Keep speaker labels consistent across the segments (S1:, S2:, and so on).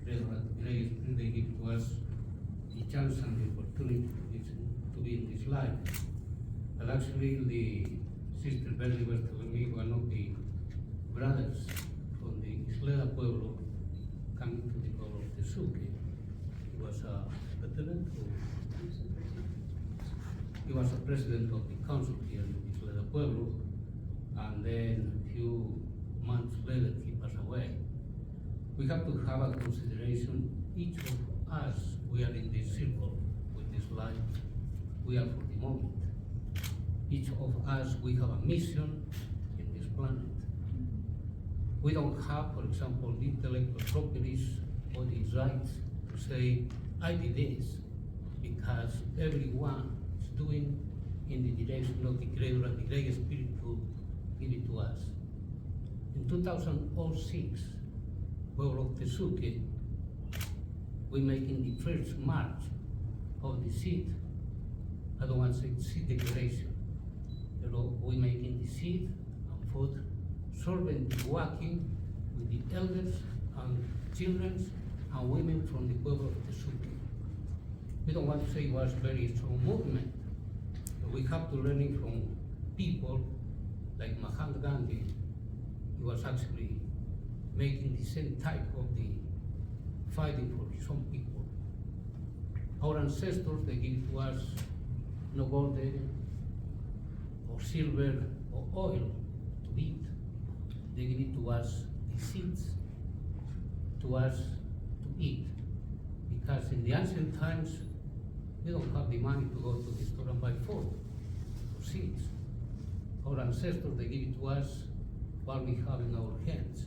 S1: grace they give to us the chance and the opportunity to be in this life. But actually, the sister Bernie was telling me one of the brothers from the Isleda Pueblo coming to the Pueblo of Tesuque. He was a lieutenant, he was a president of the council here in Isleda Pueblo, and then a few months later he passed away. We have to have a consideration, each of us, we are in this circle with this life, we are for the moment. Each of us, we have a mission in this planet. We don't have, for example, the intellectual properties or the rights to say, I did this, because everyone is doing in the direction of the Creator and the Great Spirit to give it to us. In 2006, Pueblo of Tesuque, we making the first march of the seed. I don't want to say seed declaration. You know, we making the seed and food, servant walking with the elders and children and women from the Pueblo of Tesuque. We don't want to say it was very strong movement, but we have to learn it from people like Mahatma Gandhi. He was actually making the same type of the fighting for some people. Our ancestors, they give to us no gold or silver or oil to eat. They give it to us the seeds, to us to eat. Because in the ancient times, we don't have the money to go to the store and buy food or seeds. Our ancestors, they give it to us what we have in our hands.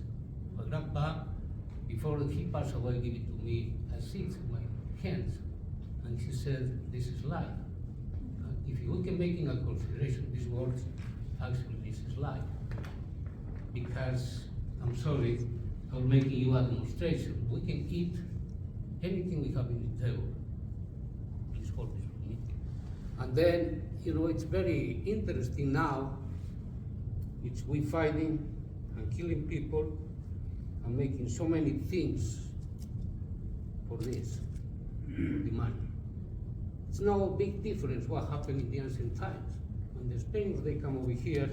S1: My grandpa, before he passed away, gave it to me as seeds in my hands. And he said, this is life. If we can make in a consideration these words, actually this is life. Because, I'm sorry, I'm making you a demonstration. We can eat anything we have in the table. Please hold this for me. And then, you know, it's very interesting now. It's we fighting and killing people and making so many things for this, the money. It's no big difference what happened in the ancient times. When the Spaniards, they come over here,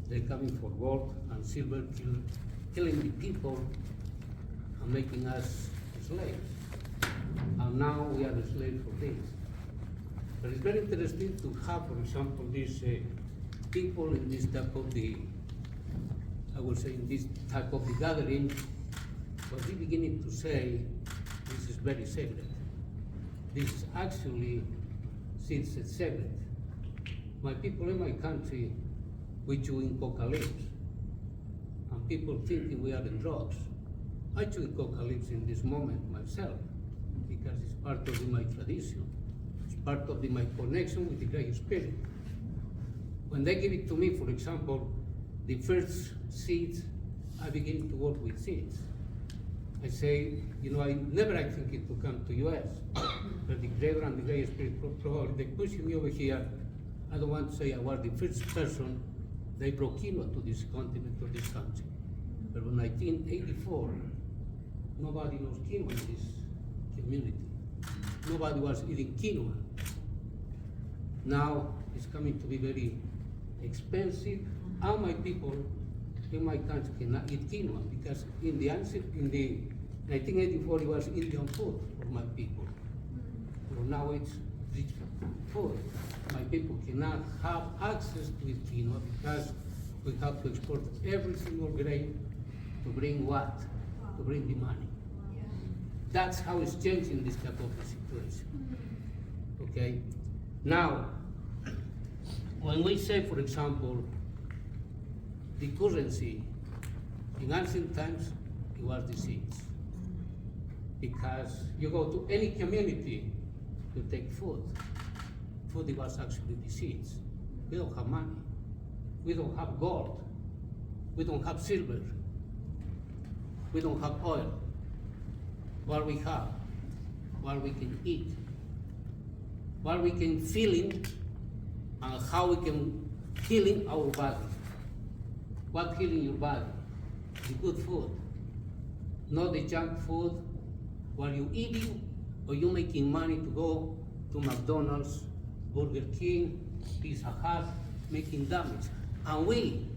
S1: they're coming for gold and silver, killing the people and making us slaves. And now we are slaves for this. But it's very interesting to have, for example, these people in this type of the, I would say in this type of the gathering, but we're beginning to say this is very sacred. This is actually, since it's sacred. My people in my country, we chewing coca leaves, and people thinking we are in drugs. I chew coca leaves in this moment myself, because it's part of my tradition. It's part of my connection with the Great Spirit. When they give it to me, for example, the first seeds, I begin to work with seeds. I say, you know, I think it to come to US, but the Creator and the Great Spirit probably they pushing me over here. I don't want to say I was the first person they brought quinoa to this continent, to this country. But in 1984, nobody knows quinoa in this community. Nobody was eating quinoa. Now it's coming to be very expensive. All my people in my country cannot eat quinoa because in the 1984 it was Indian food for my people. So now it's rich food. My people cannot have access to eat quinoa because we have to export every single grain to bring what? To bring the money. That's how it's changing this type of situation. Okay? Now, when we say, for example, the currency, in ancient times, it was the seeds. Because you go to any community to take food, food was actually the seeds. We don't have money. We don't have gold. We don't have silver. We don't have oil. What we have, what we can eat, what we can feel in, and how we can healing our body. What healing your body? The good food, not the junk food while you eating or you making money to go to McDonald's, Burger King, Pizza Hut, making damage. And we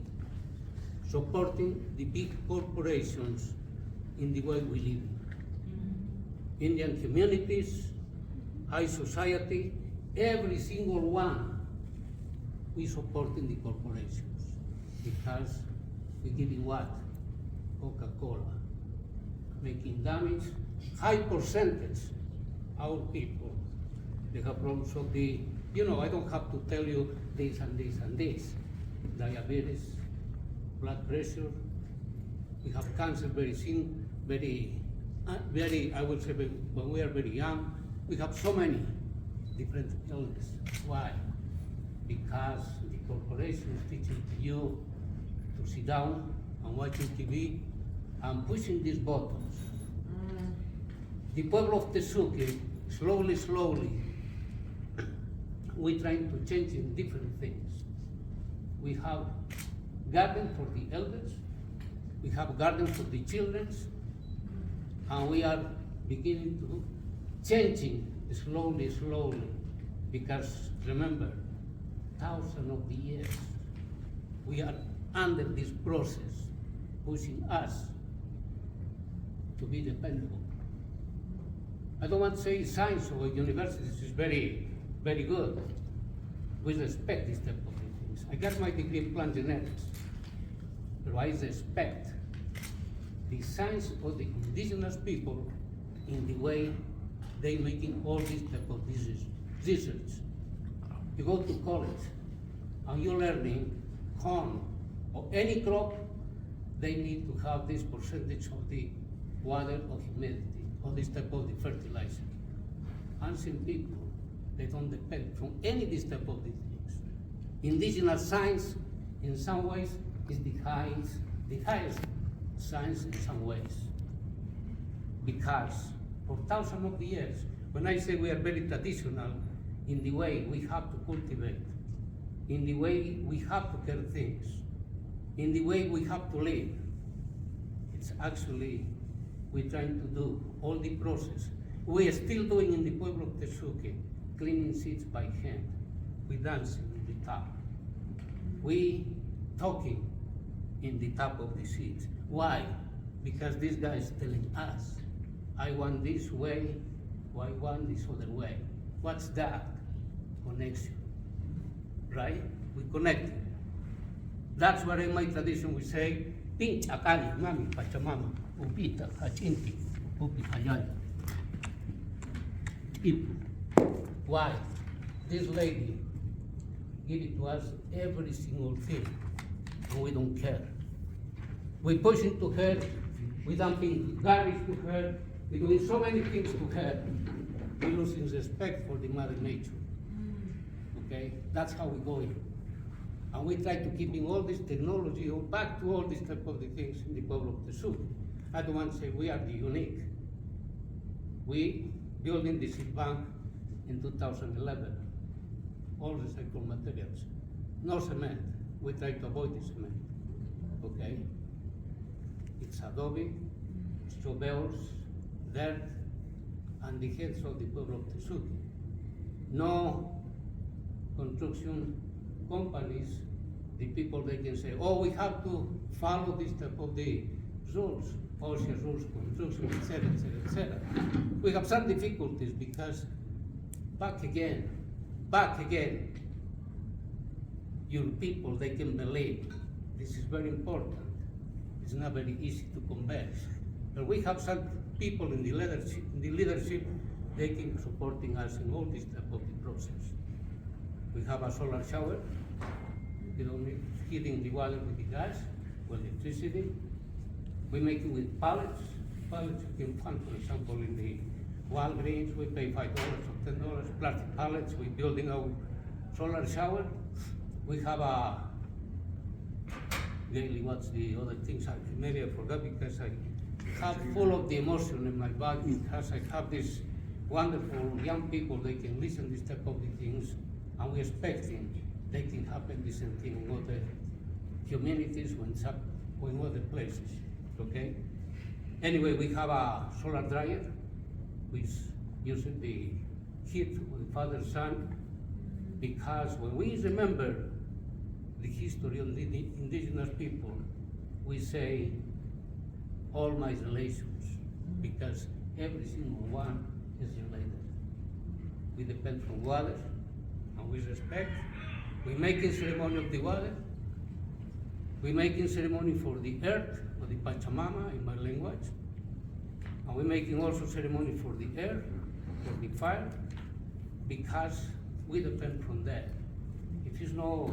S1: supporting the big corporations in the way we live. Indian communities, high society, every single one, we supporting the corporations because we giving what? Coca-Cola, making damage, high percentage, our people, they have problems of the, I don't have to tell you this and this and this, diabetes, blood pressure, we have cancer very soon, very, I would say when we are very young, we have so many different illnesses. Why? Because the corporations teaching you to sit down and watching TV and pushing these buttons. The pueblo of Tesuque, slowly, we're trying to change in different things. We have garden for the elders, we have garden for the children, and we are beginning to changing slowly, because remember, thousands of years, we are under this process, pushing us to be dependable. I don't want to say science or universities is very, very good. We respect this type of things. I got my degree in plant genetics, but I respect the science of the indigenous people in the way they making all this type of research. You go to college and you're learning corn or any crop, they need to have this percentage of the water or humidity or this type of the fertilizer. Ancient people, they don't depend from any of this type of these things. Indigenous science, in some ways, is the highest science in some ways. Because for thousands of years, when I say we are very traditional in the way we have to cultivate, in the way we have to care things, in the way we have to live, it's actually, we're trying to do all the process. We are still doing in the Pueblo of Tesuque, cleaning seeds by hand. We dancing in the top. We talking in the top of the seeds. Why? Because this guy is telling us, I want this way, or I want this other way. What's that? Connection, right? We connect. That's what in my tradition we say, pinch akali, mami, pachamama, upita, hachinti, upi, hayay. Why? This lady give it to us every single thing, and we don't care. We push it to her, we dumping garbage to her, we doing so many things to her, we losing respect for the mother nature. Okay? That's how we're going. And we try to keeping all this technology or back to all these type of the things in the Pueblo of Tesuque. I don't want to say we are the unique. We building the seed bank in 2011, all recycled materials. No cement. We try to avoid the cement. Okay? It's adobe, straw bales, dirt, and the heads of the Pueblo of Tesuque. No construction companies, the people they can say, oh, we have to follow this type of the rules, OSHA rules, construction, etc. We have some difficulties because back again, your people, they can believe. This is very important. It's not very easy to convince. But we have some people in the leadership, they can supporting us in all this type of the process. We have a solar shower. You don't need heating the water with the gas, with electricity. We make it with pallets. Pallets you can find, for example, in the Walgreens, we pay $5 or $10. Plastic pallets, we're building our solar shower. We have a, really, what's the other things? Maybe I forgot because I have full of the emotion in my body because I have these wonderful young people, they can listen this type of the things, and we're expecting they can happen the same thing in other communities or in other places, okay? Anyway, we have a solar dryer, which used the hit with father son, because when we remember the history of the indigenous people, we say all my relations, because every single one is related. We depend from water, and we respect. We making ceremony of the water. We making ceremony for the earth, or the Pachamama in my language. And we making also ceremony for the air, for the fire, because we depend from that. If it's no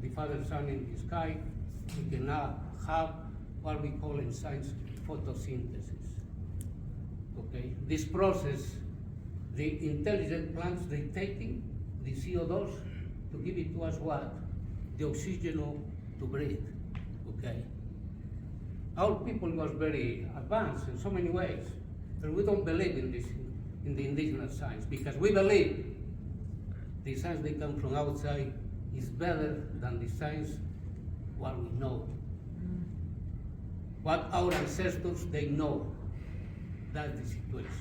S1: the Father, Son in the sky, we cannot have what we call in science photosynthesis. Okay, this process, the intelligent plants, they taking the CO2 to give it to us what? The oxygen to breathe. Okay. Our people was very advanced in so many ways, but we don't believe in this, in the indigenous science, because we believe the science they come from outside is better than the science what we know. What our ancestors, they know. That's the situation.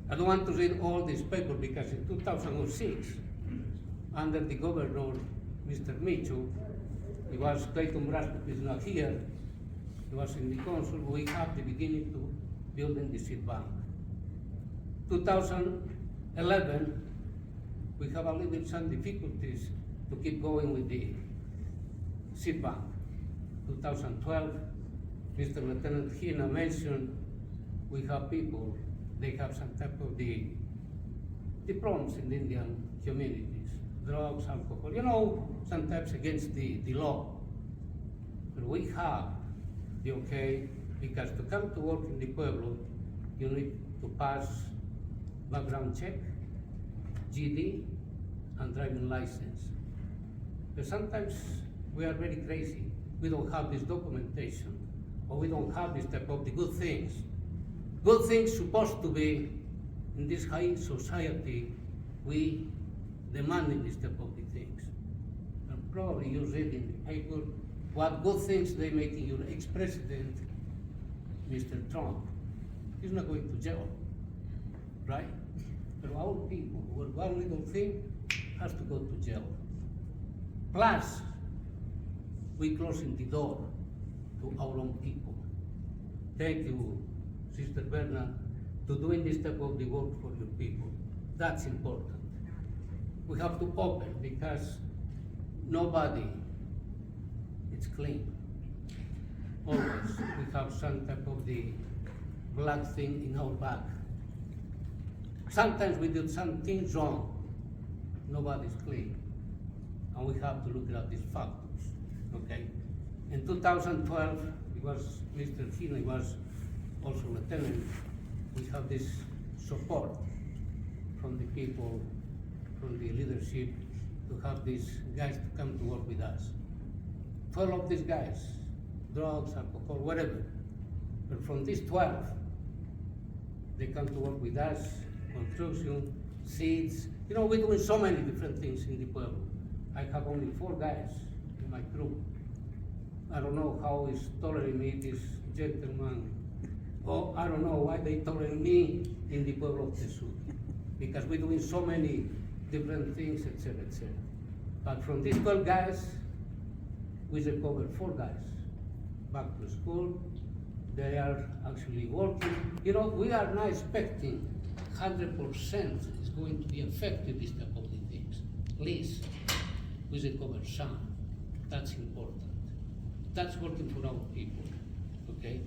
S1: I don't want to read all this paper because in 2006, under the governor, Mr. Mitchell, it was Clayton Brasco is not here, he was in the council, we have the beginning to building the seed bank. 2011, we have a little bit some difficulties to keep going with the seed bank. 2012, Mr. Lieutenant Hina mentioned we have people, they have some type of the problems in the Indian communities, drugs, alcohol, you know, sometimes against the law. But we have the okay, because to come to work in the Pueblo, you need to pass background check, GD, and driving license. But sometimes we are very crazy. We don't have this documentation, or we don't have this type of the good things. Good things supposed to be in this high society, we demanding this type of the things. And probably you read in the paper what good things they making your ex-president, Mr. Trump. He's not going to jail, right? But our people, one little thing has to go to jail. Plus, we closing the door to our own people. Thank you, Sister Berna, to doing this type of the work for your people. That's important. We have to open because nobody is clean. Always we have some type of the black thing in our back. Sometimes we do something wrong. Nobody's clean. And we have to look at these factors, okay? In 2012, it was Mr. Healy was also lieutenant. We have this support from the people, from the leadership, to have these guys to come to work with us. 12 of these guys, drugs, alcohol, whatever. But from these 12, they come to work with us, construction, seeds. You know, we're doing so many different things in the Pueblo. I have only 4 guys in my group. I don't know how he's tolerating me, this gentleman. Oh, I don't know why they tolerate me in the Pueblo of the Sur. Because we're doing so many different things, etc., etc. But from these 12 guys, we recovered 4 guys back to school. They are actually working. You know, we are not expecting 100% is going to be affected this type of things. Please, we recover some. That's important. That's working for our people, okay?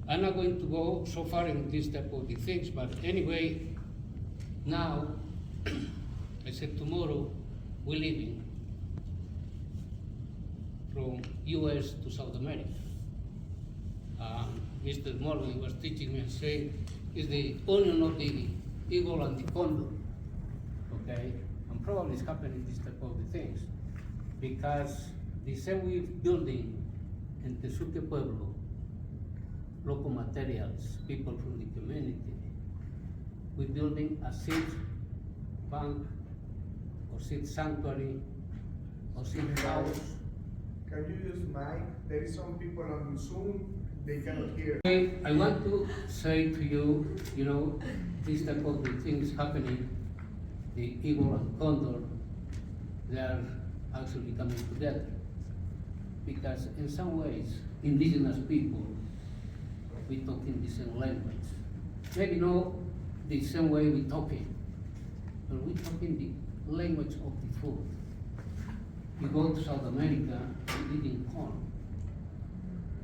S1: I'm not going to go so far in this type of the things, but anyway, now, I said tomorrow, we're leaving from US to South America. Mr. Morgan was teaching me and saying, it's the union of the eagle and the condor, okay? And probably it's happening this type of the things, because the same way building in Tesuque Pueblo, local materials, people from the community, we're building a seed bank, or seed sanctuary, or seed house.
S2: Can you use mic? There is some people on Zoom They cannot hear.
S1: I want to say to you, this type of the things happening, the eagle and condor, they are actually coming together. Because in some ways, indigenous people, we talk in the same language. Maybe not the same way we talking, but we talk in the language of the food. You go to South America, you're eating corn.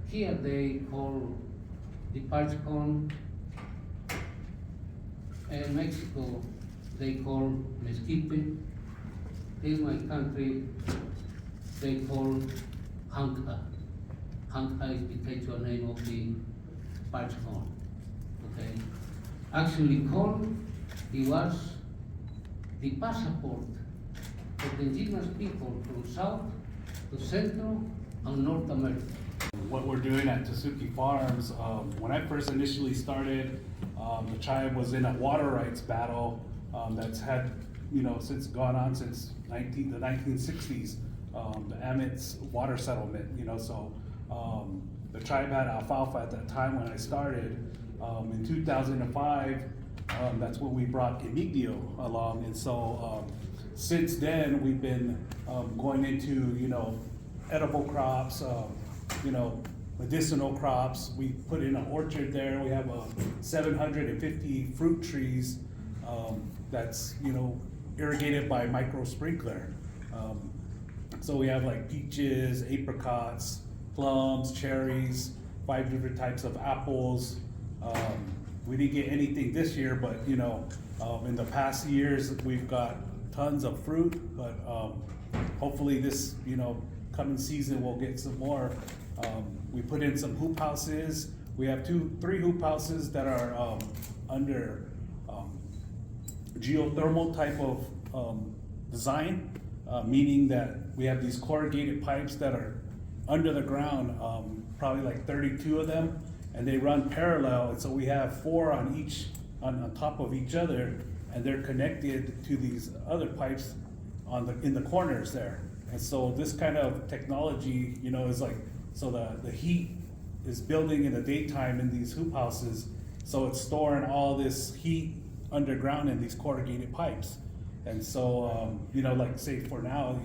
S1: Here they call the parched corn. In Mexico, they call mezquipe. In my country, they call hanga. Hanga is the Quechua name of the parched corn. Okay? Actually, corn, it was the passport of the indigenous people from South to Central and North America.
S3: What we're doing at Tasuki Farms, when I first initially started, the tribe was in a water rights battle that's had, since gone on since the 1960s, the Amit's water settlement, so the tribe had alfalfa at that time when I started. In 2005, that's when we brought Emigdio along, and so since then we've been going into, edible crops, medicinal crops. We put in an orchard there. We have 750 fruit trees that's irrigated by micro sprinkler. So we have like peaches, apricots, plums, cherries, 5 different types of apples. We didn't get anything this year, but in the past years we've got tons of fruit. But hopefully this coming season we'll get some more. We put in some hoop houses. We have 3 hoop houses that are under geothermal type of design, meaning that we have these corrugated pipes that are under the ground, probably like 32 of them, and they run parallel. And so we have 4 on top of each other, and they're connected to these other pipes in the corners there. And so this kind of technology, is like, so the heat is building in the daytime in these hoop houses, so it's storing all this heat underground in these corrugated pipes. And so, like say for now,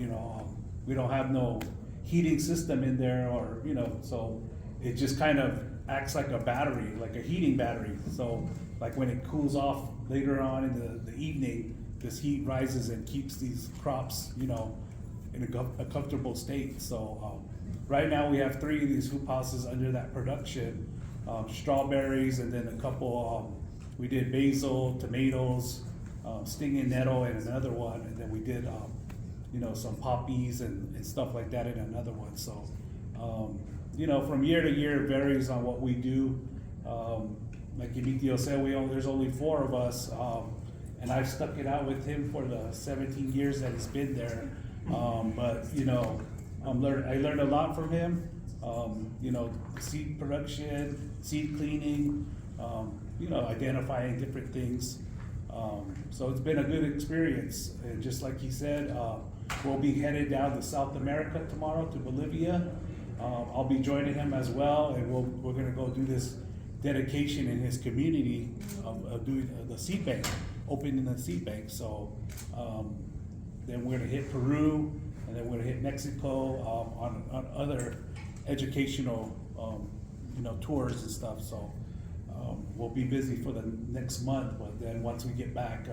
S3: we don't have no heating system in there, or, so it just kind of acts like a battery, like a heating battery. So like when it cools off later on in the evening, this heat rises and keeps these crops, in a comfortable state. So right now we have 3 of these hoop houses under that production, strawberries, and then a couple, we did basil, tomatoes, stinging nettle in another one, and then we did some poppies and stuff like that in another one. So from year to year it varies on what we do. Like Emigdio said, there's only 4 of us, and I've stuck it out with him for the 17 years that he's been there. But I learned a lot from him. Seed production, seed cleaning, identifying different things. So it's been a good experience. And just like he said, we'll be headed down to South America tomorrow, to Bolivia. I'll be joining him as well, and we're gonna go do this dedication in his community of doing the seed bank, opening the seed bank. So then we're gonna hit Peru, and then we're gonna hit Mexico on other educational tours and stuff. So we'll be busy for the next month, but then once we get back,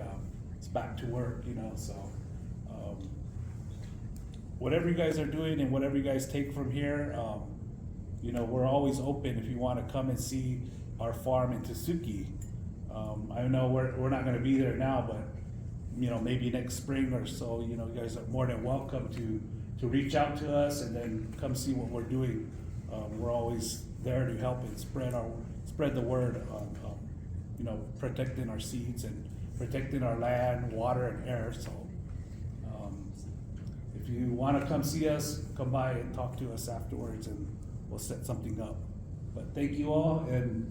S3: it's back to work. So whatever you guys are doing and whatever you guys take from here, we're always open if you want to come and see our farm in Tasuki. I know we're not going to be there now, but maybe next spring or so, you guys are more than welcome to reach out to us and then come see what we're doing. We're always there to help and spread the word on protecting our seeds and protecting our land, water, and air. So if you want to come see us, come by and talk to us afterwards, and we'll set something up. But thank you all, and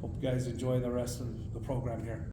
S3: hope you guys enjoy the rest of the program here.